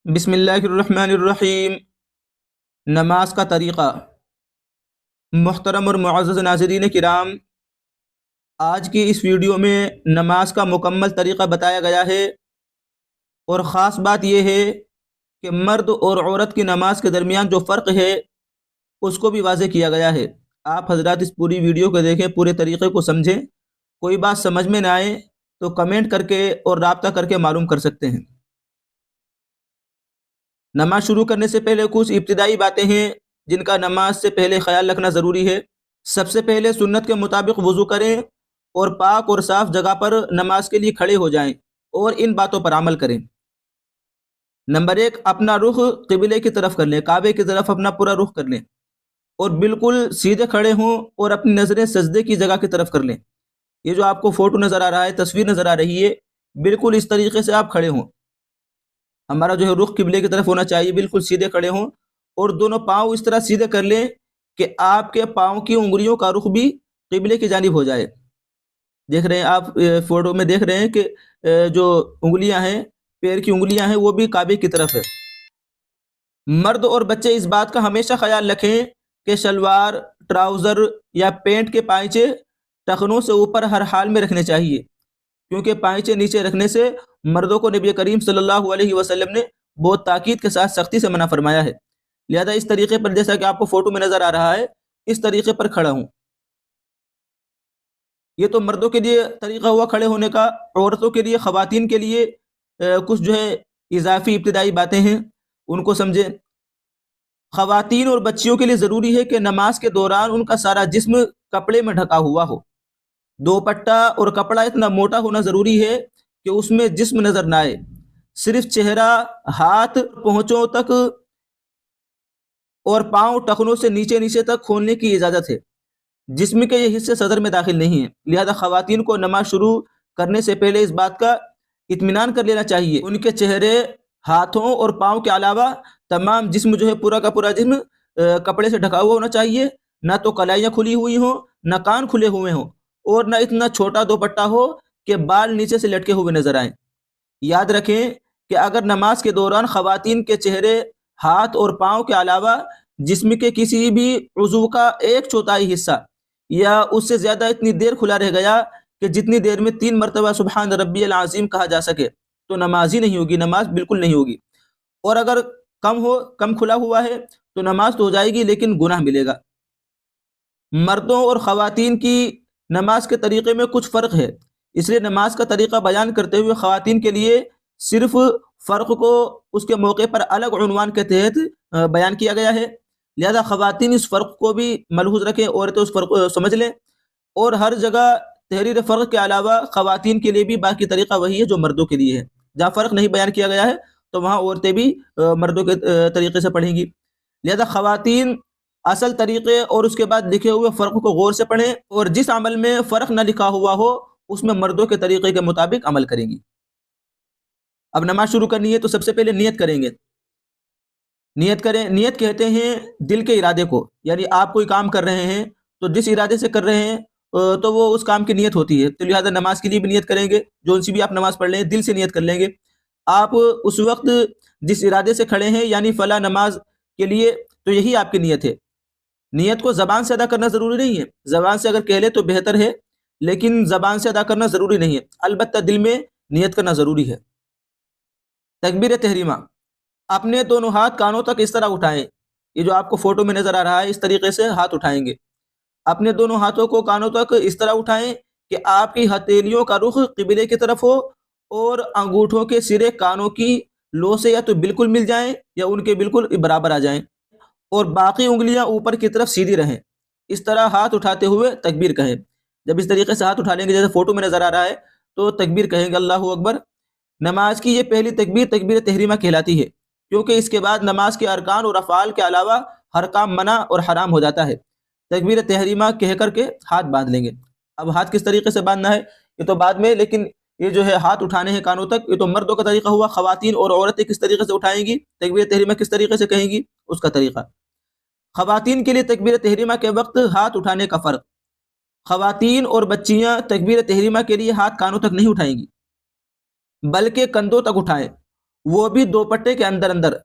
بسم اللہ الرحمن الرحیم۔ نماز کا طریقہ۔ محترم اور معزز ناظرین کرام، آج کی اس ویڈیو میں نماز کا مکمل طریقہ بتایا گیا ہے، اور خاص بات یہ ہے کہ مرد اور عورت کی نماز کے درمیان جو فرق ہے اس کو بھی واضح کیا گیا ہے۔ آپ حضرات اس پوری ویڈیو کو دیکھیں، پورے طریقے کو سمجھیں۔ کوئی بات سمجھ میں نہ آئے تو کمنٹ کر کے اور رابطہ کر کے معلوم کر سکتے ہیں۔ نماز شروع کرنے سے پہلے کچھ ابتدائی باتیں ہیں جن کا نماز سے پہلے خیال رکھنا ضروری ہے۔ سب سے پہلے سنت کے مطابق وضو کریں اور پاک اور صاف جگہ پر نماز کے لیے کھڑے ہو جائیں اور ان باتوں پر عمل کریں۔ نمبر 1، اپنا رخ قبلے کی طرف کر لیں، کعبے کی طرف اپنا پورا رخ کر لیں اور بالکل سیدھے کھڑے ہوں اور اپنی نظریں سجدے کی جگہ کی طرف کر لیں۔ یہ جو آپ کو فوٹو نظر آ رہا ہے، تصویر نظر آ رہی ہے، بالکل اس طریقے سے آپ کھڑے ہوں۔ ہمارا جو ہے رخ قبلے کی طرف ہونا چاہیے، بالکل سیدھے کھڑے ہوں اور دونوں پاؤں اس طرح سیدھے کر لیں کہ آپ کے پاؤں کی انگلیوں کا رخ بھی قبلے کی جانب ہو جائے۔ دیکھ رہے ہیں آپ فوٹو میں، دیکھ رہے ہیں کہ جو انگلیاں ہیں، پیر کی انگلیاں ہیں، وہ بھی کعبے کی طرف ہے۔ مرد اور بچے اس بات کا ہمیشہ خیال رکھیں کہ شلوار، ٹراؤزر یا پینٹ کے پائچے ٹخنوں سے اوپر ہر حال میں رکھنے چاہیے، کیونکہ پائچے نیچے رکھنے سے مردوں کو نبی کریم صلی اللہ علیہ وسلم نے بہت تاکید کے ساتھ سختی سے منع فرمایا ہے۔ لہذا اس طریقے پر، جیسا کہ آپ کو فوٹو میں نظر آ رہا ہے، اس طریقے پر کھڑا ہوں۔ یہ تو مردوں کے لیے طریقہ ہوا کھڑے ہونے کا۔ عورتوں کے لیے، خواتین کے لیے کچھ جو ہے اضافی ابتدائی باتیں ہیں، ان کو سمجھیں۔ خواتین اور بچیوں کے لیے ضروری ہے کہ نماز کے دوران ان کا سارا جسم کپڑے میں ڈھکا ہوا ہو۔ دوپٹہ اور کپڑا اتنا موٹا ہونا ضروری ہے کہ اس میں جسم نظر نہ آئے۔ صرف چہرہ، ہاتھ پہنچوں تک اور پاؤں ٹخنوں سے نیچے نیچے تک کھولنے کی اجازت ہے۔ جسم کے یہ حصے صدر میں داخل نہیں ہیں، لہذا خواتین کو نماز شروع کرنے سے پہلے اس بات کا اطمینان کر لینا چاہیے ان کے چہرے، ہاتھوں اور پاؤں کے علاوہ تمام جسم جو ہے، پورا کا پورا جسم کپڑے سے ڈھکا ہوا ہونا چاہیے۔ نہ تو کلائیاں کھلی ہوئی ہوں، نہ کان کھلے ہوئے ہوں، اور نہ اتنا چھوٹا دوپٹہ ہو کہ بال نیچے سے لٹکے ہوئے نظر آئیں۔ یاد رکھیں کہ اگر نماز کے دوران خواتین کے چہرے، ہاتھ اور پاؤں کے علاوہ جسم کے کسی بھی عضو کا 1/4 حصہ یا اس سے زیادہ اتنی دیر کھلا رہ گیا کہ جتنی دیر میں 3 مرتبہ سبحان ربی العظیم کہا جا سکے، تو نماز ہی نہیں ہوگی، نماز بالکل نہیں ہوگی۔ اور اگر کم کھلا ہوا ہے تو نماز تو ہو جائے گی لیکن گناہ ملے گا۔ مردوں اور خواتین کی نماز کے طریقے میں کچھ فرق ہے، اس لیے نماز کا طریقہ بیان کرتے ہوئے خواتین کے لیے صرف فرق کو اس کے موقع پر الگ عنوان کے تحت بیان کیا گیا ہے۔ لہذا خواتین اس فرق کو بھی ملحوظ رکھیں، عورتیں اس فرق کو سمجھ لیں، اور ہر جگہ تحریر فرق کے علاوہ خواتین کے لیے بھی باقی طریقہ وہی ہے جو مردوں کے لیے ہے۔ جہاں فرق نہیں بیان کیا گیا ہے تو وہاں عورتیں بھی مردوں کے طریقے سے پڑھیں گی۔ لہذا خواتین اصل طریقے اور اس کے بعد لکھے ہوئے فرق کو غور سے پڑھیں، اور جس عمل میں فرق نہ لکھا ہوا ہو اس میں مردوں کے طریقے کے مطابق عمل کریں گی۔ اب نماز شروع کرنی ہے تو سب سے پہلے نیت کریں گے۔ نیت کریں، نیت کہتے ہیں دل کے ارادے کو، یعنی آپ کوئی کام کر رہے ہیں تو جس ارادے سے کر رہے ہیں تو وہ اس کام کی نیت ہوتی ہے، تو لہٰذا نماز کے لیے بھی نیت کریں گے۔ جو سی بھی آپ نماز پڑھ لیں ہیں، دل سے نیت کر لیں گے۔ آپ اس وقت جس ارادے سے کھڑے ہیں، یعنی فلاں نماز کے لیے، تو یہی آپ کی نیت ہے۔ نیت کو زبان سے ادا کرنا ضروری نہیں ہے، زبان سے اگر کہہ لے تو بہتر ہے، لیکن زبان سے ادا کرنا ضروری نہیں ہے، البتہ دل میں نیت کرنا ضروری ہے۔ تکبیر تحریمہ، اپنے دونوں ہاتھ کانوں تک اس طرح اٹھائیں۔ یہ جو آپ کو فوٹو میں نظر آ رہا ہے، اس طریقے سے ہاتھ اٹھائیں گے۔ اپنے دونوں ہاتھوں کو کانوں تک اس طرح اٹھائیں کہ آپ کی ہتھیلیوں کا رخ قبلے کی طرف ہو، اور انگوٹھوں کے سرے کانوں کی لو سے یا تو بالکل مل جائیں یا ان کے بالکل برابر آ جائیں، اور باقی انگلیاں اوپر کی طرف سیدھی رہیں۔ اس طرح ہاتھ اٹھاتے ہوئے تکبیر کہیں۔ جب اس طریقے سے ہاتھ اٹھا لیں گے جیسے فوٹو میں نظر آ رہا ہے، تو تکبیر کہیں گے، اللہ اکبر۔ نماز کی یہ پہلی تکبیر تکبیر تحریمہ کہلاتی ہے، کیونکہ اس کے بعد نماز کے ارکان اور افعال کے علاوہ ہر کام منع اور حرام ہو جاتا ہے۔ تکبیر تحریمہ کہہ کر کے ہاتھ باندھ لیں گے۔ اب ہاتھ کس طریقے سے باندھنا ہے یہ تو بعد میں، لیکن یہ جو ہے ہاتھ اٹھانے ہیں کانوں تک، یہ تو مردوں کا طریقہ ہوا۔ خواتین اور عورتیں کس طریقے سے اٹھائیں گی، تکبیر تحریمہ کس طریقے سے کہیں گی، اس کا طریقہ۔ خواتین کے لیے تکبیر تحریمہ کے وقت ہاتھ اٹھانے کا فرق۔ خواتین اور بچیاں تکبیر تحریمہ کے لیے ہاتھ کانوں تک نہیں اٹھائیں گی، بلکہ کندھوں تک اٹھائیں وہ بھی دوپٹے کے اندر اندر،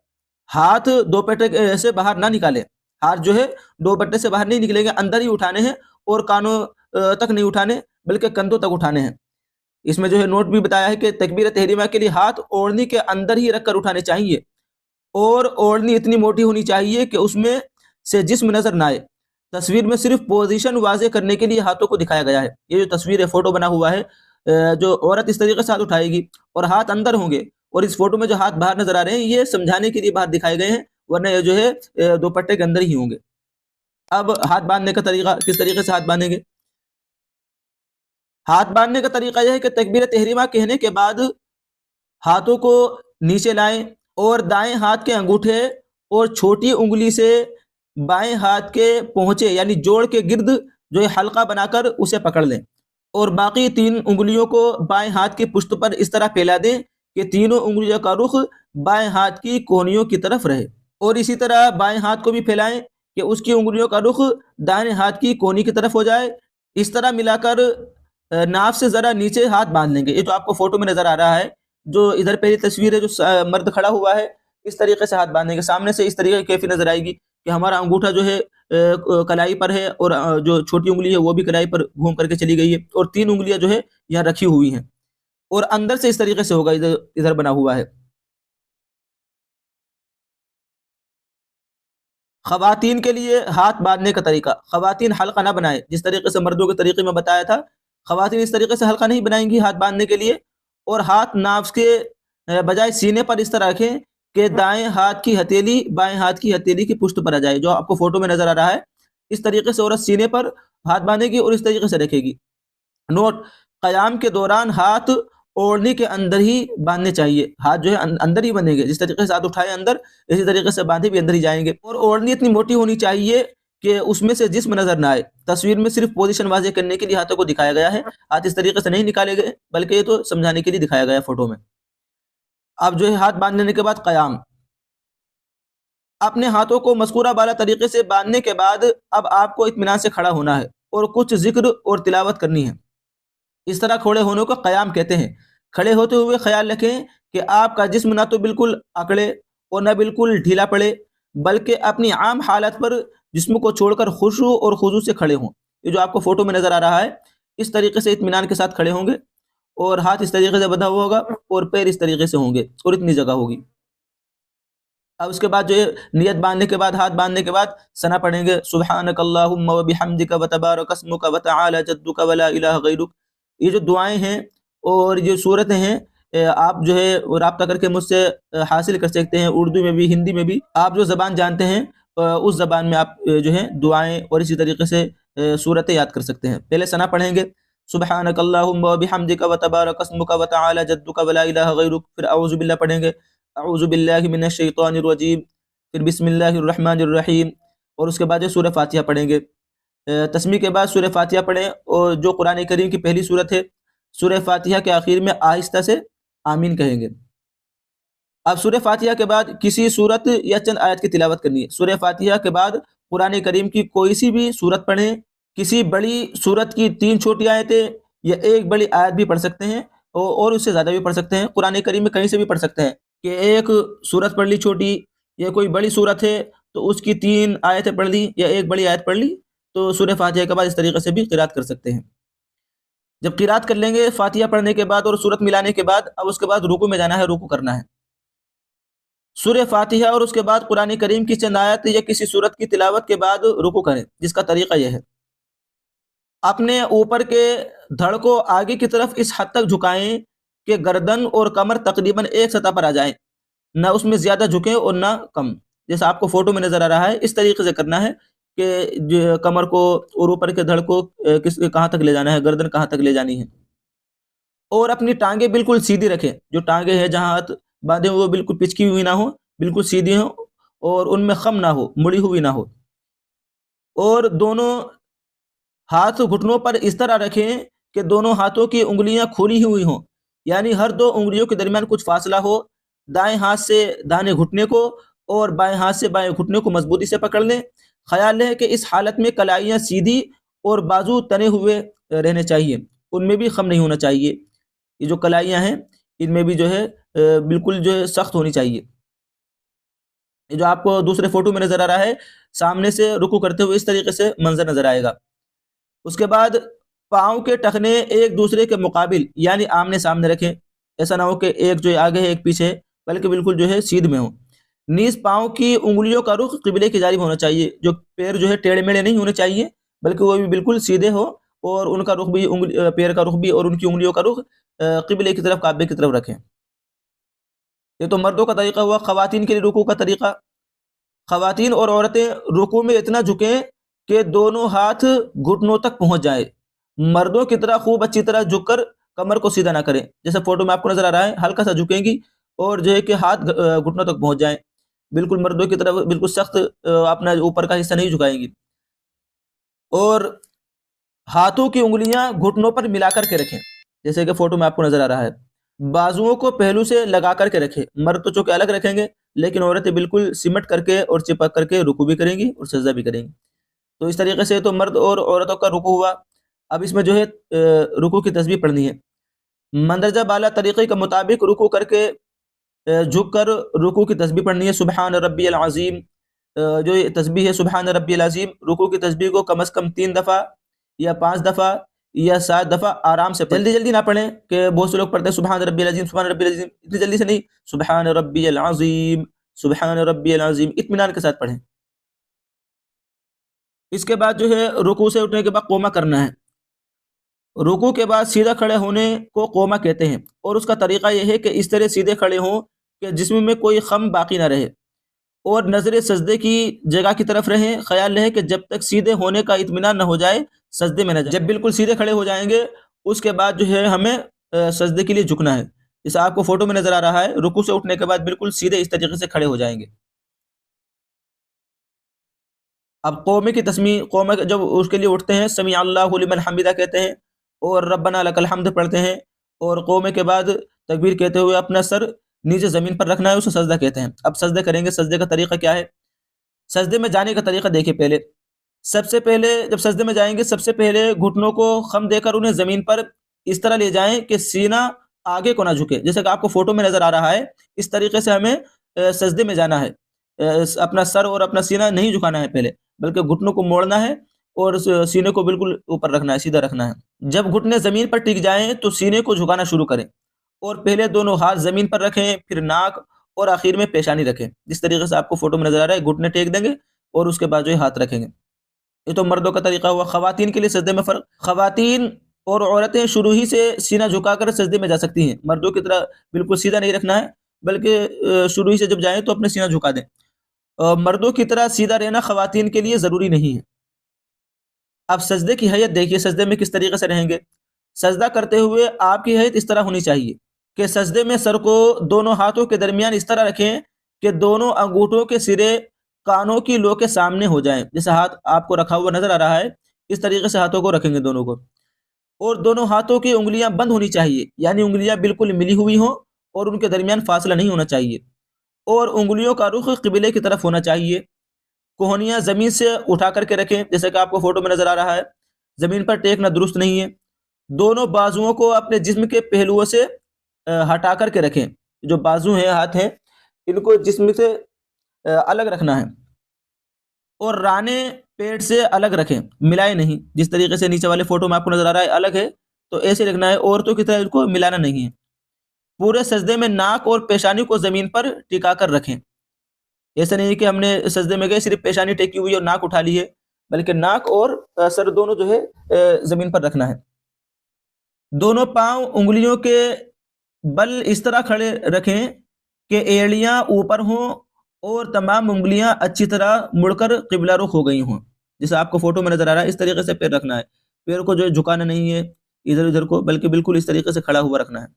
ہاتھ دوپٹے سے باہر نہ نکالے، ہاتھ جو ہے دوپٹے سے باہر نہیں نکلیں گے، اندر ہی اٹھانے ہیں، اور کانوں تک نہیں اٹھانے بلکہ کندھوں تک اٹھانے ہیں۔ اس میں جو ہے نوٹ بھی بتایا ہے کہ تکبیر تحریمہ کے لیے ہاتھ اوڑھنی کے اندر ہی رکھ کر اٹھانے چاہیے، اور اوڑھنی اتنی موٹی ہونی چاہیے کہ اس میں سے جسم نظر نہ آئے۔ تصویر میں صرف پوزیشن واضح کرنے کے لیے ہاتھوں کو دکھایا گیا ہے۔ یہ جو تصویر ہے، فوٹو بنا ہوا ہے، جو عورت اس طریقے سے ہاتھ اٹھائے گی اور ہاتھ اندر ہوں گے، اور اس فوٹو میں جو ہاتھ باہر نظر آ رہے ہیں یہ سمجھانے کے لیے باہر دکھائے گئے ہیں، ورنہ یہ جو ہے دوپٹے کے اندر ہی ہوں گے۔ اب ہاتھ باندھنے کا طریقہ، کس طریقے سے ہاتھ باندھیں گے؟ ہاتھ باندھنے کا طریقہ یہ ہے کہ تکبیر تحریمہ کہنے کے بعد ہاتھوں کو نیچے لائیں، اور دائیں ہاتھ کے انگوٹھے اور چھوٹی انگلی سے بائیں ہاتھ کے پہنچے یعنی جوڑ کے گرد جو ہے حلقہ بنا کر اسے پکڑ لیں، اور باقی 3 انگلیوں کو بائیں ہاتھ کی پشت پر اس طرح پھیلا دیں کہ تینوں انگلیوں کا رخ بائیں ہاتھ کی کونیوں کی طرف رہے، اور اسی طرح بائیں ہاتھ کو بھی پھیلائیں کہ اس کی انگلیوں کا رخ دائیں ہاتھ کی کونی کی طرف ہو جائے۔ اس طرح ملا کر ناف سے ذرا نیچے ہاتھ باندھ لیں گے۔ یہ جو آپ کو فوٹو میں نظر آ رہا ہے، جو ادھر پہلی تصویر ہے، جو مرد کھڑا ہوا ہے، اس طریقے سے ہاتھ باندھیں گے۔ سامنے سے اس طریقے کی کیفیت نظر آئے گی کہ ہمارا انگوٹھا جو ہے کلائی پر ہے، اور جو چھوٹی انگلی ہے وہ بھی کلائی پر گھوم کر کے چلی گئی ہے، اور 3 انگلیاں جو ہے یہاں رکھی ہوئی ہیں، اور اندر سے اس طریقے سے ہوگا، ادھر بنا ہوا ہے۔ خواتین کے لیے ہاتھ باندھنے کا طریقہ، خواتین حلقہ نہ بنائیں، جس طریقے سے مردوں کے طریقے میں بتایا تھا، خواتین اس طریقے سے حلقہ نہیں بنائیں گی ہاتھ باندھنے کے لیے، اور ہاتھ ناف کے بجائے سینے پر اس طرح رکھیں کہ دائیں ہاتھ کی ہتھیلی بائیں ہاتھ کی ہتھیلی کی پشت پر آ جائے، جو آپ کو فوٹو میں نظر آ رہا ہے۔ اس طریقے سے عورت سینے پر ہاتھ باندھے گی اور اس طریقے سے رکھے گی۔ نوٹ: قیام کے دوران ہاتھ اوڑھنی کے اندر ہی باندھنے چاہیے، ہاتھ جو ہے اندر ہی بندھیں گے، جس طریقے سے ہاتھ اٹھائے اندر، اسی طریقے سے باندھے بھی اندر ہی جائیں گے، اور اوڑھنی اتنی موٹی ہونی چاہیے کہ اس میں سے جسم نظر نہ آئے۔ تصویر میں صرف پوزیشن واضح کرنے کے لیے ہاتھوں کو دکھایا گیا ہے، ہاتھ اس طریقے سے نہیں نکالے گئے بلکہ یہ تو سمجھانے کے لیے دکھایا گیا ہے فوٹو میں۔ اب جو ہے ہاتھ باندھ لینے کے بعد قیام، اپنے ہاتھوں کو مذکورہ بالا طریقے سے باندھنے کے بعد اب آپ کو اطمینان سے کھڑا ہونا ہے اور کچھ ذکر اور تلاوت کرنی ہے۔ اس طرح کھڑے ہونے کو قیام کہتے ہیں۔ کھڑے ہوتے ہوئے خیال رکھیں کہ آپ کا جسم نہ تو بالکل اکڑے اور نہ بالکل ڈھیلا پڑے، بلکہ اپنی عام حالت پر جسم کو چھوڑ کر خشوع اور خضوع سے کھڑے ہوں۔ یہ جو آپ کو فوٹو میں نظر آ رہا ہے، اس طریقے سے اطمینان کے ساتھ کھڑے ہوں گے، اور ہاتھ اس طریقے سے بندھا ہوا ہوگا اور پیر اس طریقے سے ہوں گے، اور اتنی جگہ ہوگی۔ اب اس کے بعد جو ہے نیت باندھنے کے بعد، ہاتھ باندھنے کے بعد ثنا پڑھیں گے: سبحانک اللہم وبحمدک وتبارک اسمک وتعالی جدک ولا الہ غیرک۔ یہ جو دعائیں ہیں اور یہ صورتیں ہیں، آپ جو ہے رابطہ کر کے مجھ سے حاصل کر سکتے ہیں، اردو میں بھی ہندی میں بھی، آپ جو زبان جانتے ہیں اس زبان میں آپ جو ہے دعائیں اور اسی طریقے سے صورتیں یاد کر سکتے ہیں۔ پہلے ثنا پڑھیں گے: سبحانک اللہم وبحمدک وتبارک اسمک وتعالی جدک ولا الہ غیرک، پھر اعوذ باللہ پڑھیں گے: اعوذ باللہ من الشیطان الرجیم، پھر بسم اللہ الرحمن الرحیم، اور اس کے بعد سورہ فاتحہ پڑھیں گے۔ تسمیع کے بعد سورہ فاتحہ پڑھیں، اور جو قرآن کریم کی پہلی سورت ہے، سورہ فاتحہ کے آخر میں آہستہ سے آمین کہیں گے۔ اب سورہ فاتحہ کے بعد کسی سورت یا چند آیت کی تلاوت کرنی ہے۔ سورہ فاتحہ کے بعد قرآن کریم کی کوئی سی بھی سورت پڑھیں، کسی بڑی سورت کی 3 چھوٹی آیتیں یا ایک بڑی آیت بھی پڑھ سکتے ہیں، اور اس سے زیادہ بھی پڑھ سکتے ہیں۔ قرآن کریم میں کہیں سے بھی پڑھ سکتے ہیں کہ ایک سورت پڑھ لی چھوٹی، یا کوئی بڑی سورت ہے تو اس کی 3 آیتیں پڑھ لی یا ایک بڑی آیت پڑھ لی، تو سورہ فاتحہ کے بعد اس طریقے سے بھی قرات کر سکتے ہیں۔ جب قرات کر لیں گے فاتحہ پڑھنے کے بعد اور سورت ملانے کے بعد، اب اس کے بعد رکوع میں جانا ہے، رکوع کرنا ہے۔ سورہ فاتحہ اور اس کے بعد قرآن کریم کی چند آیت یا کسی سورت کی تلاوت کے بعد رکوع کریں، جس کا طریقہ یہ ہے: اپنے اوپر کے دھڑ کو آگے کی طرف اس حد تک جھکائیں کہ گردن اور کمر تقریباً ایک سطح پر آ جائیں، نہ اس میں زیادہ جھکیں اور نہ کم، جیسا آپ کو فوٹو میں نظر آ رہا ہے۔ اس طریقے سے کرنا ہے کہ کمر کو اور اوپر کے دھڑ کو کہاں تک لے جانا ہے، گردن کہاں تک لے جانی ہے، اور اپنی ٹانگیں بالکل سیدھی رکھیں۔ جو ٹانگیں ہیں جہاں ہاتھ باندھے ہوئے بالکل پچکی ہوئی نہ ہو، بالکل سیدھی ہوں، اور ان میں خم نہ ہو، مڑی ہوئی نہ ہو، اور دونوں ہاتھ گھٹنوں پر اس طرح رکھیں کہ دونوں ہاتھوں کی انگلیاں کھلی ہوئی ہوں، یعنی ہر 2 انگلیوں کے درمیان کچھ فاصلہ ہو۔ دائیں ہاتھ سے دانے گھٹنے کو اور بائیں ہاتھ سے بائیں گھٹنے کو مضبوطی سے پکڑ لیں۔ خیال ہے کہ اس حالت میں کلائیاں سیدھی اور بازو تنے ہوئے رہنے چاہیے، ان میں بھی خم نہیں ہونا چاہیے۔ یہ جو کلائیاں ہیں ان میں بھی جو ہے بالکل جو ہے سخت ہونی چاہیے. یہ جو آپ کو دوسرے فوٹو میں نظر آ رہا ہے سامنے سے رکوع کرتے ہوئے اس طریقے سے منظر نظر آئے گا. اس کے بعد پاؤں کے ٹخنے ایک دوسرے کے مقابل یعنی آمنے سامنے رکھیں. ایسا نہ ہو کہ ایک جو ہے آگے ہے ایک پیچھے ہے، بلکہ بالکل جو ہے سیدھ میں ہو. نیز پاؤں کی انگلیوں کا رخ قبلے کی جانب ہونا چاہیے. جو پیر جو ہے ٹیڑھے میڑھے نہیں ہونے چاہیے بلکہ وہ بھی بالکل سیدھے ہو، اور ان کا رخ بھی پیر کا رخ بھی اور ان کی انگلیوں کا رخ قبلے کی طرف کعبے کی طرف رکھیں. یہ تو مردوں کا طریقہ ہوا. خواتین کے لیے رکوع کا طریقہ: خواتین اور عورتیں رکوع میں اتنا جھکیں کہ دونوں ہاتھ گھٹنوں تک پہنچ جائیں. مردوں کی طرح خوب اچھی طرح جھک کر کمر کو سیدھا نہ کریں. جیسے فوٹو میں آپ کو نظر آ رہا ہے ہلکا سا جھکیں گی اور جو ہے کہ ہاتھ گھٹنوں تک پہنچ جائیں. بالکل مردوں کی طرف بالکل سخت اپنا اوپر کا حصہ نہیں جھکائیں گی. اور ہاتھوں کی انگلیاں گھٹنوں پر ملا کر کے رکھیں جیسے کہ فوٹو میں آپ کو نظر آ رہا ہے. بازوؤں کو پہلو سے لگا کر کے رکھیں. مرد تو چونکہ الگ رکھیں گے لیکن عورتیں بالکل سمٹ کر کے اور چپک کر کے رکوع بھی کریں گی اور سجدہ بھی کریں گی. تو اس طریقے سے تو مرد اور عورتوں کا رکوع ہوا. اب اس میں جو ہے رکوع کی تسبیح پڑھنی ہے. مندرجہ بالا طریقے کے مطابق رکوع کر کے جھک کر رکوع کی تسبیح پڑھنی ہے. سبحان ربی العظیم، جو یہ تسبیح ہے سبحان ربی العظیم، رکوع کی تسبیح کو کم از کم 3 دفعہ یا 5 دفعہ یا 7 دفعہ آرام سے پڑھیں. جلدی جلدی نہ پڑھیں کہ بہت سے لوگ پڑھتے ہیں سبحان ربی العظیم سبحان ربی العظیم، اتنی جلدی سے نہیں. سبحان ربی العظیم سبحان ربی العظیم اطمینان کے ساتھ پڑھیں. اس کے بعد جو ہے رکوع سے اٹھنے کے بعد قومہ کرنا ہے. رکوع کے بعد سیدھا کھڑے ہونے کو قومہ کہتے ہیں، اور اس کا طریقہ یہ ہے کہ اس طرح سیدھے کھڑے ہوں کہ جسم میں کوئی خم باقی نہ رہے اور نظر سجدے کی جگہ کی طرف رہیں. خیال رہے کہ جب تک سیدھے ہونے کا اطمینان نہ ہو جائے سجدے میں نہ جائیں. جب بالکل سیدھے کھڑے ہو جائیں گے اس کے بعد جو ہے ہمیں سجدے کے لیے جھکنا ہے. جیسے آپ کو فوٹو میں نظر آ رہا ہے رکوع سے اٹھنے کے بعد بالکل سیدھے اس طریقے سے کھڑے ہو جائیں گے. اب قومے کی تسمیع، قومے جب اس کے لیے اٹھتے ہیں سمیع اللہ لمن حمیدہ کہتے ہیں اور ربنا لک الحمد پڑھتے ہیں، اور قومے کے بعد تکبیر کہتے ہوئے اپنا سر نیچے زمین پر رکھنا ہے، اسے سجدہ کہتے ہیں. اب سجدے کریں گے. سجدے کا طریقہ کیا ہے؟ سجدے میں جانے کا طریقہ دیکھیں. پہلے سب سے پہلے جب سجدے میں جائیں گے سب سے پہلے گھٹنوں کو خم دے کر انہیں زمین پر اس طرح لے جائیں کہ سینہ آگے کو نہ جھکے. جیسے کہ آپ کو فوٹو میں نظر آ رہا ہے اس طریقے سے ہمیں سجدے میں جانا ہے. اپنا سر اور اپنا سینہ نہیں جھکانا ہے پہلے، بلکہ گھٹنوں کو موڑنا ہے اور سینے کو بالکل اوپر رکھنا ہے، سیدھا رکھنا ہے. جب گھٹنے زمین پر ٹک جائیں تو سینے کو جھکانا شروع کریں اور پہلے دونوں ہاتھ زمین پر رکھیں، پھر ناک اور آخر میں پیشانی رکھیں. جس طریقے سے آپ کو فوٹو میں نظر آ رہا ہے گھٹنے ٹیک دیں گے اور اس کے بعد جو ہے ہاتھ رکھیں گے. یہ تو مردوں کا طریقہ ہوا. خواتین کے لیے سجدے میں فرق: خواتین اور عورتیں شروع ہی سے سینہ جھکا کر سجدے میں جا سکتی ہیں. مردوں کی طرح بالکل سیدھا نہیں رکھنا ہے بلکہ شروع ہی سے جب جائیں تو اپنے سینہ جھکا دیں. مردوں کی طرح سیدھا رہنا خواتین کے لیے ضروری نہیں ہے. اب سجدے کی حیت دیکھیے. سجدے میں کس طریقے سے رہیں گے؟ سجدہ کرتے ہوئے آپ کی حیت اس طرح ہونی چاہیے کہ سجدے میں سر کو دونوں ہاتھوں کے درمیان اس طرح رکھیں کہ دونوں انگوٹھوں کے سرے کانوں کی لو کے سامنے ہو جائیں. جیسے ہاتھ آپ کو رکھا ہوا نظر آ رہا ہے اس طریقے سے ہاتھوں کو رکھیں گے دونوں کو، اور دونوں ہاتھوں کی انگلیاں بند ہونی چاہیے یعنی انگلیاں بالکل ملی ہوئی ہوں اور ان کے درمیان فاصلہ نہیں ہونا چاہیے، اور انگلیوں کا رخ قبلے کی طرف ہونا چاہیے. کوہنیاں زمین سے اٹھا کر کے رکھیں جیسے کہ آپ کو فوٹو میں نظر آ رہا ہے. زمین پر ٹیکنا درست نہیں ہے. دونوں بازوؤں کو اپنے جسم کے پہلوؤں سے ہٹا کر کے رکھیں. جو بازو ہیں ہاتھ ہیں ان کو جسم سے الگ رکھنا ہے، اور رانے پیٹ سے الگ رکھیں، ملائے نہیں. جس طریقے سے نیچے والے فوٹو میں آپ کو نظر آ رہا ہے الگ ہے تو ایسے رکھنا ہے. عورتوں کی طرح ان کو ملانا نہیں ہے. پورے سجدے میں ناک اور پیشانی کو زمین پر ٹکا کر رکھیں. ایسا نہیں کہ ہم نے سجدے میں گئے صرف پیشانی ٹیکی ہوئی اور ناک اٹھا لی ہے، بلکہ ناک اور سر دونوں جو ہے زمین پر رکھنا ہے. دونوں پاؤں انگلیوں کے بل اس طرح کھڑے رکھیں کہ ایڑیاں اوپر ہوں اور تمام انگلیاں اچھی طرح مڑ کر قبلہ رخ ہو گئی ہوں. جیسے آپ کو فوٹو میں نظر آ رہا ہے اس طریقے سے پیر رکھنا ہے. پیر کو جو ہے جھکانا نہیں ہے ادھر ادھر کو، بلکہ بالکل اس طریقے سے کھڑا ہوا رکھنا ہے.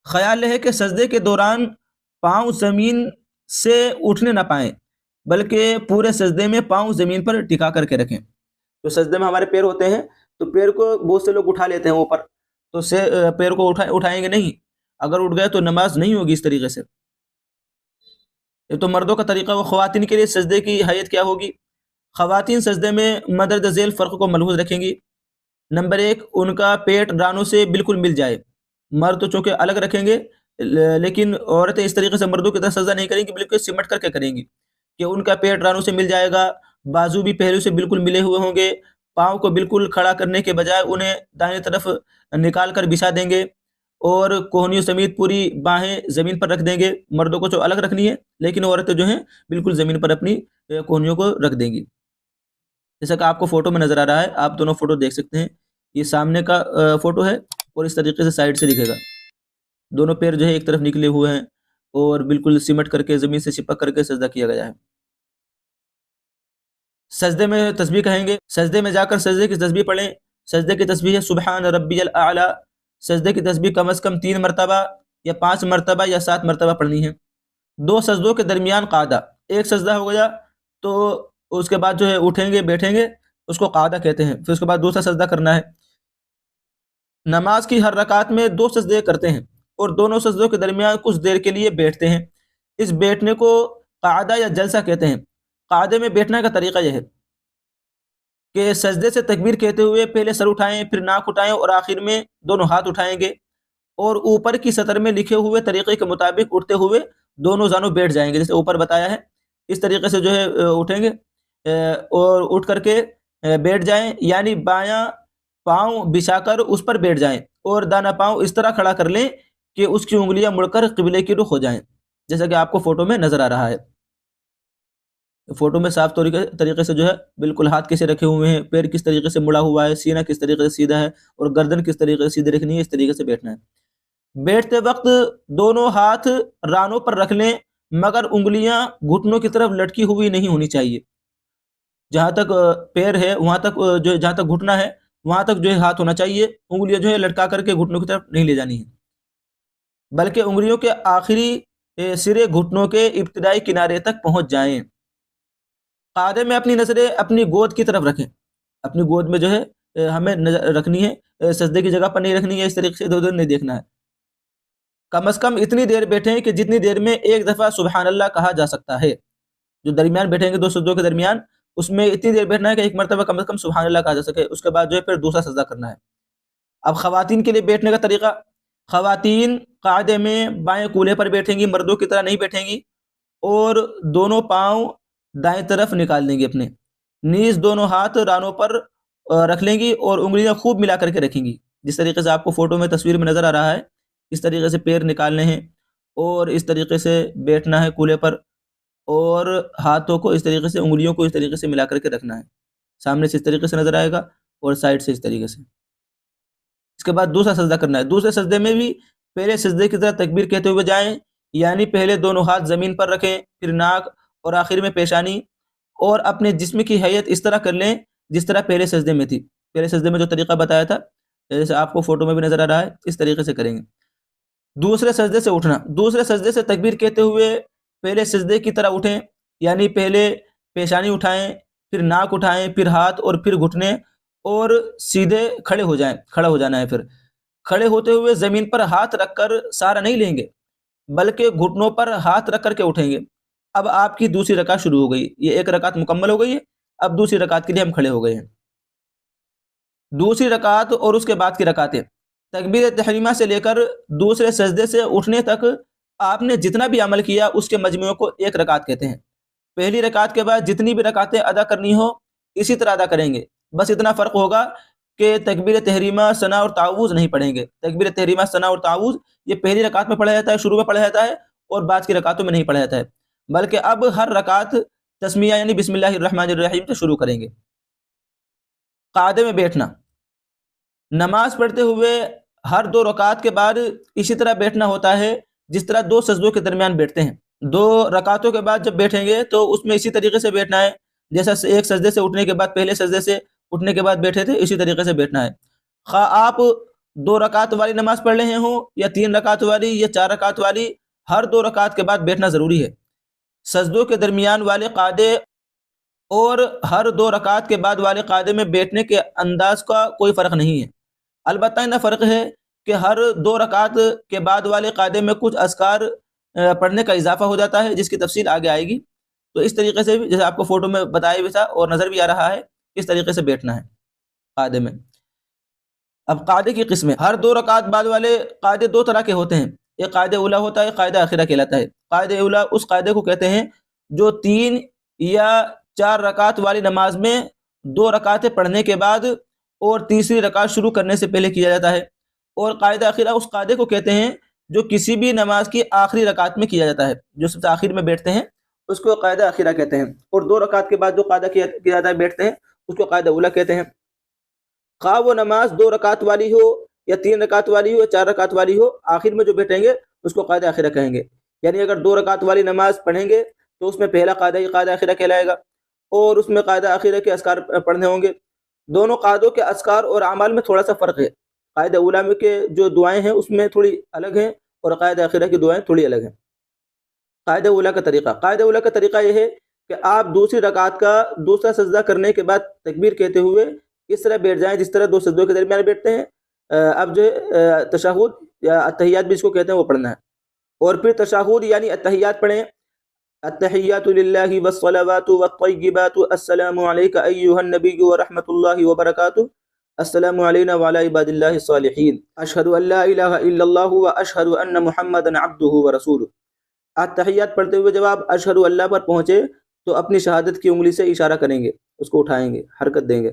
خیال رہے کہ سجدے کے دوران پاؤں زمین سے اٹھنے نہ پائیں بلکہ پورے سجدے میں پاؤں زمین پر ٹکا کر کے رکھیں. جو سجدے میں ہمارے پیر ہوتے ہیں تو پیر کو بہت سے لوگ اٹھا لیتے ہیں اوپر، تو پیر کو اٹھائیں گے نہیں. اگر اٹھ گئے تو نماز نہیں ہوگی اس طریقے سے. یہ تو مردوں کا طریقہ. وہ خواتین کے لیے سجدے کی حیت کیا ہوگی؟ خواتین سجدے میں مدرج ذیل فرق کو ملحوظ رکھیں گی. نمبر 1، ان کا پیٹ رانوں سے بالکل مل جائے. مرد تو چونکہ الگ رکھیں گے، لیکن عورتیں اس طریقے سے مردوں کی طرح سجدہ نہیں کریں گی، بلکہ سمٹ کر کے کریں گی کہ ان کا پیٹ رانوں سے مل جائے گا، بازو بھی پہلو سے بالکل ملے ہوئے ہوں گے، پاؤں کو بالکل کھڑا کرنے کے بجائے انہیں دائیں طرف نکال کر بچھا دیں گے، اور کوہنیوں سمیت پوری باہیں زمین پر رکھ دیں گے۔ مردوں کو جو الگ رکھنی ہے، لیکن عورتیں جو ہیں بالکل زمین پر اپنی کوہنیوں کو رکھ دیں گی، جیسا کہ آپ کو فوٹو میں نظر آ رہا ہے۔ آپ دونوں فوٹو دیکھ سکتے ہیں، یہ سامنے کا فوٹو ہے اور اس طریقے سے سائڈ سے دکھے گا، دونوں پیر جو ہے ایک طرف نکلے ہوئے ہیں اور بالکل سمٹ کر کے زمین سے چپک کر کے سجدہ کیا گیا ہے۔ سجدے میں تسبیح کہیں گے، سجدے میں جا کر سجدے کی تسبیح پڑھیں۔ سجدے کی تسبیح ہے سبحان ربی الاعلی۔ سجدے کی تسبیح کم از کم 3 مرتبہ یا 5 مرتبہ یا 7 مرتبہ پڑھنی ہے۔ 2 سجدوں کے درمیان قعدہ، ایک سجدہ ہو گیا تو اس کے بعد جو ہے اٹھیں گے بیٹھیں گے، اس کو قعدہ کہتے ہیں، پھر اس کے بعد دوسرا سجدہ کرنا ہے۔ نماز کی ہر رکعت میں 2 سجدے کرتے ہیں اور دونوں سجدوں کے درمیان کچھ دیر کے لیے بیٹھتے ہیں، اس بیٹھنے کو قعدہ یا جلسہ کہتے ہیں۔ قعدے میں بیٹھنے کا طریقہ یہ ہے کہ سجدے سے تکبیر کہتے ہوئے پہلے سر اٹھائیں، پھر ناک اٹھائیں اور آخر میں دونوں ہاتھ اٹھائیں گے، اور اوپر کی سطر میں لکھے ہوئے طریقے کے مطابق اٹھتے ہوئے دونوں زانوں بیٹھ جائیں گے، جیسے اوپر بتایا ہے اس طریقے سے جو ہے اٹھیں گے اور اٹھ کر کے بیٹھ جائیں، یعنی بایاں پاؤں بچھا کر اس پر بیٹھ جائیں اور دانا پاؤں اس طرح کھڑا کر لیں کہ اس کی انگلیاں مڑ کر قبلے کی رخ ہو جائیں، جیسا کہ آپ کو فوٹو میں نظر آ رہا ہے۔ فوٹو میں صاف طریقے سے جو ہے بالکل ہاتھ کیسے رکھے ہوئے ہیں، پیر کس طریقے سے مڑا ہوا ہے، سینہ کس طریقے سے سیدھا ہے اور گردن کس طریقے سے سیدھی رکھنی ہے، اس طریقے سے بیٹھنا ہے۔ بیٹھتے وقت دونوں ہاتھ رانوں پر رکھ لیں، مگر انگلیاں گھٹنوں کی طرف لٹکی ہوئی نہیں ہونی چاہیے۔ جہاں تک پیر ہے وہاں تک جو جہاں تک گھٹنا ہے وہاں تک جو ہے ہاتھ ہونا چاہیے، انگلیاں جو ہے لٹکا کر کے گھٹنوں کی طرف نہیں لے جانی ہے، بلکہ انگلیوں کے آخری سرے گھٹنوں کے ابتدائی کنارے تک پہنچ جائیں۔ قعدے میں اپنی نظریں اپنی گود کی طرف رکھیں، اپنی گود میں جو ہے ہمیں نظر رکھنی ہے، سجدے کی جگہ پر نہیں رکھنی ہے، اس طریقے سے ادھر ادھر نہیں دیکھنا ہے۔ کم از کم اتنی دیر بیٹھیں کہ جتنی دیر میں ایک دفعہ سبحان اللہ کہا جا سکتا ہے۔ جو درمیان بیٹھیں گے 2 سجدوں کے درمیان، اس میں اتنی دیر بیٹھنا ہے کہ ایک مرتبہ کم از کم سبحان اللہ کہا جا سکے، اس کے بعد جو ہے پھر دوسرا سجدہ کرنا ہے۔ اب خواتین کے لیے بیٹھنے کا طریقہ، خواتین قاعدے میں بائیں کولے پر بیٹھیں گی، مردوں کی طرح نہیں بیٹھیں گی، اور دونوں پاؤں دائیں طرف نکال دیں گی اپنے، نیز دونوں ہاتھ رانوں پر رکھ لیں گی اور انگلیاں خوب ملا کر کے رکھیں گی، جس طریقے سے آپ کو فوٹو میں تصویر میں نظر آ رہا ہے۔ اس طریقے سے پیر نکالنے ہیں اور اس طریقے سے بیٹھنا ہے کولے پر، اور ہاتھوں کو اس طریقے سے، انگلیوں کو اس طریقے سے ملا کر کے رکھنا ہے، سامنے سے اس طریقے سے نظر آئے گا اور سائڈ سے اس طریقے سے۔ اس کے بعد دوسرا سجدہ کرنا ہے۔ دوسرے سجدے میں بھی پہلے سجدے کی طرح تکبیر کہتے ہوئے جائیں، یعنی پہلے دونوں ہاتھ زمین پر رکھیں، پھر ناک اور آخر میں پیشانی، اور اپنے جسم کی حیت اس طرح کر لیں جس طرح پہلے سجدے میں تھی۔ پہلے سجدے میں جو طریقہ بتایا تھا، جیسے آپ کو فوٹو میں بھی نظر آ رہا ہے، اس طریقے سے کریں گے۔ دوسرے سجدے سے اٹھنا، دوسرے سجدے سے تکبیر کہتے ہوئے پہلے سجدے کی طرح اٹھیں، یعنی پہلے پیشانی اٹھائیں، پھر ناک اٹھائیں، پھر ہاتھ اور پھر گھٹنے، اور سیدھے کھڑے ہو جائیں، کھڑا ہو جانا ہے۔ پھر کھڑے ہوتے ہوئے زمین پر ہاتھ رکھ کر سہارا نہیں لیں گے، بلکہ گھٹنوں پر ہاتھ رکھ کر کے اٹھیں گے۔ اب آپ کی دوسری رکعت شروع ہو گئی، یہ ایک رکعت مکمل ہو گئی ہے، اب دوسری رکعت کے لیے ہم کھڑے ہو گئے ہیں۔ دوسری رکعت اور اس کے بعد کی رکعتیں، تکبیر تحریمہ سے لے کر دوسرے سجدے سے اٹھنے تک آپ نے جتنا بھی عمل کیا اس کے مجموعے کو ایک رکعت کہتے ہیں۔ پہلی رکعت کے بعد جتنی بھی رکعتیں ادا کرنی ہو اسی طرح ادا کریں گے، بس اتنا فرق ہوگا کہ تکبیر تحریمہ ثنا اور تعوذ نہیں پڑھیں گے۔ تکبیر تحریمہ ثنا اور تعوذ یہ پہلی رکعت میں پڑھا جاتا ہے، شروع میں پڑھا جاتا ہے، اور بعد کی رکعتوں میں نہیں پڑھا جاتا ہے، بلکہ اب ہر رکعت تسمیہ یعنی بسم اللہ الرحمن الرحیم سے شروع کریں گے۔ قعدے میں بیٹھنا، نماز پڑھتے ہوئے ہر 2 رکعت کے بعد اسی طرح بیٹھنا ہوتا ہے جس طرح 2 سجدوں کے درمیان بیٹھتے ہیں۔ 2 رکعتوں کے بعد جب بیٹھیں گے تو اس میں اسی طریقے سے بیٹھنا ہے، جیسا ایک سجدے سے اٹھنے کے بعد، پہلے سجدے سے اٹھنے کے بعد بیٹھے تھے، اسی طریقے سے بیٹھنا ہے۔ خواہ آپ 2 رکعت والی نماز پڑھ رہے ہوں یا 3 رکعت والی یا 4 رکعت والی، ہر 2 رکعت کے بعد بیٹھنا ضروری ہے۔ سجدوں کے درمیان والے قعدے اور ہر 2 رکعت کے بعد والے قعدے میں بیٹھنے کے انداز کا کوئی فرق نہیں ہے، البتہ اتنا فرق ہے کہ ہر 2 رکعت کے بعد والے قعدے میں کچھ اذکار پڑھنے کا اضافہ ہو جاتا ہے، جس کی تفصیل آگے آئے گی۔ تو اس طریقے سے بھی، جیسے آپ کو فوٹو میں بتایا بھی تھا اور نظر بھی آ رہا ہے، اس طریقے سے بیٹھنا ہے قعدے میں۔ اب قاعدے کی قسمیں، ہر 2 رکعت بعد والے قاعدے 2 طرح کے ہوتے ہیں، ایک قاعدہ اولا ہوتا ہے، ایک قاعدہ اخیرہ کہلاتا ہے۔ قاعدہ اولا اس قاعدے کو کہتے ہیں جو 3 یا 4 رکعت والی نماز میں 2 رکعتیں پڑھنے کے بعد اور تیسری رکعت شروع کرنے سے پہلے کیا جاتا ہے، اور قاعدہ اخیرہ اس قاعدے کو کہتے ہیں جو کسی بھی نماز کی آخری رکعت میں کیا جاتا ہے، جو سب سے آخر میں بیٹھتے ہیں اس کو قاعدہ اخیرہ کہتے ہیں، اور 2 رکعت کے بعد جو قاعدہ کیا جاتا ہے بیٹھتے ہیں اس کو قاعدہ اولا کہتے ہیں۔ خواہ وہ نماز 2 رکعت والی ہو یا 3 رکعت والی ہو یا 4 رکعت والی ہو، آخر میں جو بیٹھیں گے اس کو قاعدہ اخیرہ کہیں گے۔ یعنی اگر 2 رکعت والی نماز پڑھیں گے تو اس میں پہلا قاعدہ ہی قاعدہ اخیرہ کہلائے گا، اور اس میں قاعدہ اخیرہ کے اذکار پڑھنے ہوں گے۔ دونوں قاعدوں کے اذکار اور اعمال میں تھوڑا سا فرق ہے، قاعدہ اولا میں کے جو دعائیں ہیں اس میں تھوڑی الگ ہیں اور قاعدہ اخیرہ کی دعائیں تھوڑی الگ ہیں۔ قاعدہ اولا کا طریقہ، قاعدہ اولا کا طریقہ یہ ہے کہ آپ دوسری رکعت کا دوسرا سجدہ کرنے کے بعد تکبیر کہتے ہوئے اس طرح بیٹھ جائیں جس طرح 2 سجدوں کے درمیان بیٹھتے ہیں۔ اب جو ہے تشہد یا التحیات بھی اس کو کہتے ہیں وہ پڑھنا ہے، اور پھر تشہد یعنی التحیات پڑھیں۔ التحیات للہ والصلوات والطیبات السلام علیک ایھا النبی ورحمۃ اللہ وبرکاتہ السلام علینا وعلی عباد اللہ الصالحین اشہد ان لا الہ الا اللہ واشہد ان محمدا عبدہ ورسولہ۔ التحیات پڑھتے ہوئے جب آپ اشہد اللہ پر پہنچے تو اپنی شہادت کی انگلی سے اشارہ کریں گے، اس کو اٹھائیں گے، حرکت دیں گے۔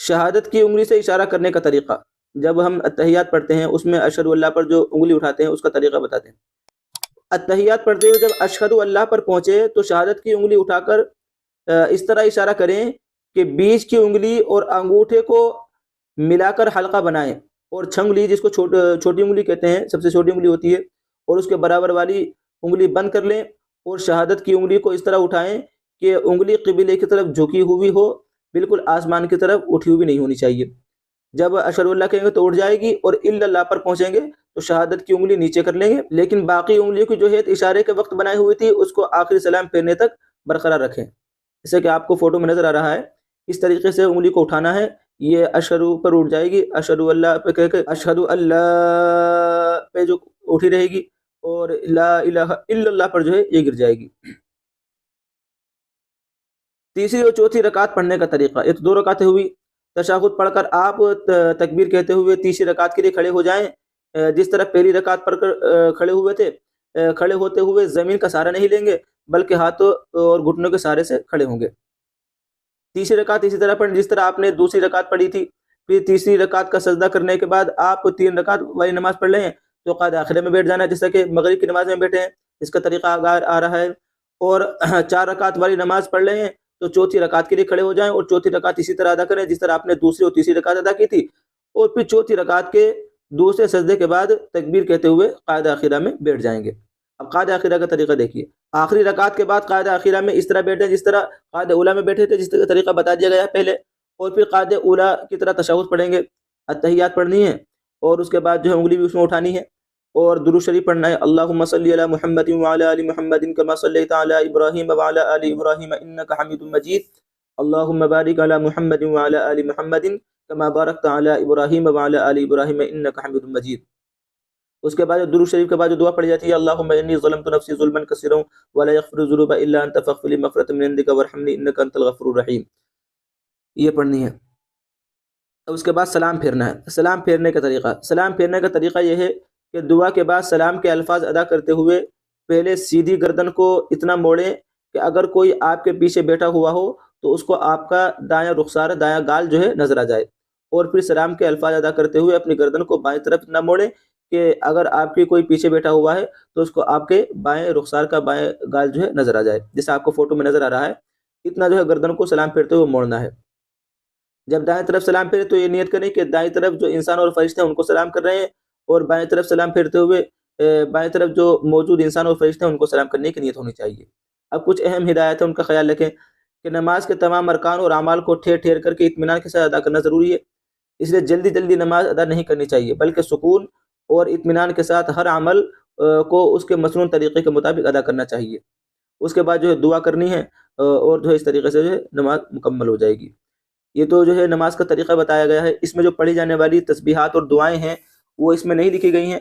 شہادت کی انگلی سے اشارہ کرنے کا طریقہ، جب ہم التحیات پڑھتے ہیں اس میں اشہد اللہ پر جو انگلی اٹھاتے ہیں اس کا طریقہ بتاتے ہیں۔ التحیات پڑھتے ہوئے جب اشہد اللہ پر پہنچے تو شہادت کی انگلی اٹھا کر اس طرح اشارہ کریں کہ بیچ کی انگلی اور انگوٹھے کو ملا کر حلقہ بنائیں، اور چھنگلی جس کو چھوٹی انگلی کہتے ہیں، سب سے چھوٹی انگلی ہوتی ہے، اور اس کے برابر والی انگلی بند کر لیں، اور شہادت کی انگلی کو اس طرح اٹھائیں کہ انگلی قبلے کی طرف جھکی ہوئی ہو، بالکل آسمان کی طرف اٹھی ہوئی نہیں ہونی چاہیے۔ جب اشہد اللہ کہیں گے تو اٹھ جائے گی، اور الا اللہ پر پہنچیں گے تو شہادت کی انگلی نیچے کر لیں گے، لیکن باقی انگلیوں کی جو ہے اشارے کے وقت بنائی ہوئی تھی اس کو آخری سلام پھیرنے تک برقرار رکھیں، جیسے کہ آپ کو فوٹو میں نظر آ رہا ہے۔ اس طریقے سے انگلی کو اٹھانا ہے، یہ اشہد پر اٹھ جائے گی، اشہد اللہ پہ کہہ کے اشہد اللہ پہ جو اٹھی رہے گی، اور لا الہ الا اللہ پر جو ہے یہ گر جائے گی۔ تیسری اور چوتھی رکعت پڑھنے کا طریقہ، یہ تو 2 رکعتیں ہوئی۔ تشہد پڑھ کر آپ تکبیر کہتے ہوئے تیسری رکعت کے لیے کھڑے ہو جائیں، جس طرح پہلی رکعت پڑھ کر کھڑے ہوئے تھے۔ کھڑے ہوتے ہوئے زمین کا سہارا نہیں لیں گے بلکہ ہاتھوں اور گھٹنوں کے سہارے سے کھڑے ہوں گے۔ تیسری رکعت اسی طرح پڑھیں جس طرح آپ نے دوسری رکعت پڑھی تھی۔ پھر تیسری رکعت کا سجدہ کرنے کے بعد آپ 3 رکعت والی نماز پڑھ لیں تو قاعدہ آخرہ میں بیٹھ جانا ہے، جیسا کہ مغرب کی نماز میں بیٹھے ہیں، اس کا طریقہ آ رہا ہے۔ اور 4 رکعت والی نماز پڑھ لیں تو چوتھی رکعت کے لیے کھڑے ہو جائیں، اور چوتھی رکعت اسی طرح ادا کریں جس طرح آپ نے دوسری اور تیسری رکعت ادا کی تھی، اور پھر چوتھی رکعت کے دوسرے سجدے کے بعد تکبیر کہتے ہوئے قاعدہ اخیرہ میں بیٹھ جائیں گے۔ اب قاعدہ اخیرہ کا طریقہ دیکھیے، آخری رکعت کے بعد قاعدہ اخیرہ میں اس طرح بیٹھے جس طرح قاعدہ اولا میں بیٹھے تھے، جس کا طریقہ بتا دیا گیا ہے پہلے، اور پھر قاعدہ اولا کی طرح تشہد پڑھیں گے، التحیات پڑھنی ہے، اور اس کے بعد جو ہے انگلی بھی اس میں اٹھانی ہے، اور درود شریف پڑھنا ہے۔ اللہم صلی علی محمد وعلی آل محمد کما صلیت علی ابراہیم وعلی آل ابراہیم انک حمید مجید، اللہم بارک علی محمد وعلی آل محمد کما بارکت علی ابراہیم وعلی آل ابراہیم انک حمید مجید۔ اس کے بعد درود شریف کے بعد جو دعا پڑھی جاتی ہے، اللہم انی ظلمت نفسی ظلما کثیرا ولا یغفر الذنوب الا انت فاغفر لی مغفرۃ من عندک وارحمنی انک انت الغفور الرحیم، یہ پڑھنی ہے۔ اس کے بعد سلام پھیرنا ہے۔ سلام پھیرنے کا طریقہ، سلام پھیرنے کا طریقہ یہ ہے کہ دعا کے بعد سلام کے الفاظ ادا کرتے ہوئے پہلے سیدھی گردن کو اتنا موڑیں کہ اگر کوئی آپ کے پیچھے بیٹھا ہوا ہو تو اس کو آپ کا دایاں رخسار، دایاں گال جو ہے نظر آ جائے، اور پھر سلام کے الفاظ ادا کرتے ہوئے اپنی گردن کو بائیں طرف اتنا موڑیں کہ اگر آپ کی کوئی پیچھے بیٹھا ہوا ہے تو اس کو آپ کے بائیں رخسار کا بائیں گال جو ہے نظر آ جائے، جیسا آپ کو فوٹو میں نظر آ رہا ہے۔ اتنا جو ہے گردن کو سلام پھیرتے ہوئے موڑنا ہے۔ جب دائیں طرف سلام پھیرے تو یہ نیت کریں کہ دائیں طرف جو انسان اور فرشتے ہیں ان کو سلام کر رہے ہیں، اور بائیں طرف سلام پھیرتے ہوئے بائیں طرف جو موجود انسان اور فرشتے ہیں ان کو سلام کرنے کی نیت ہونی چاہیے۔ اب کچھ اہم ہدایت ہے، ان کا خیال رکھیں کہ نماز کے تمام ارکان اور اعمال کو ٹھہر ٹھہر کر کے اطمینان کے ساتھ ادا کرنا ضروری ہے، اس لیے جلدی جلدی نماز ادا نہیں کرنی چاہیے بلکہ سکون اور اطمینان کے ساتھ ہر عمل کو اس کے مسنون طریقے کے مطابق ادا کرنا چاہیے۔ اس کے بعد جو ہے دعا کرنی ہے، اور جو ہے اس طریقے سے جو ہے نماز مکمل ہو جائے گی۔ یہ تو جو ہے نماز کا طریقہ بتایا گیا ہے۔ اس میں جو پڑھی جانے والی تسبیحات اور دعائیں ہیں وہ اس میں نہیں لکھی گئی ہیں۔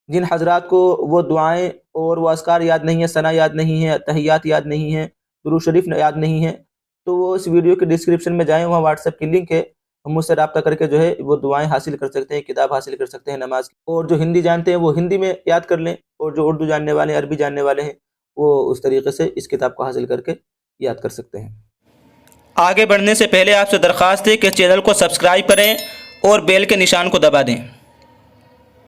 جن حضرات کو وہ دعائیں اور وہ اذکار یاد نہیں ہیں، ثنا یاد نہیں ہے، تحیات یاد نہیں ہیں، درود شریف یاد نہیں ہے، تو وہ اس ویڈیو کے ڈسکرپشن میں جائیں، وہاں واٹس ایپ کی لنک ہے، ہم مجھ سے رابطہ کر کے جو ہے وہ دعائیں حاصل کر سکتے ہیں، کتاب حاصل کر سکتے ہیں نماز کی، اور جو ہندی جانتے ہیں وہ ہندی میں یاد کر لیں، اور جو اردو جاننے والے ہیں، عربی جاننے والے ہیں، وہ اس طریقے سے اس کتاب کو حاصل کر کے یاد کر سکتے ہیں۔ آگے بڑھنے سے پہلے آپ سے درخواست ہے کہ چینل کو سبسکرائب کریں اور بیل کے نشان کو دبا دیں۔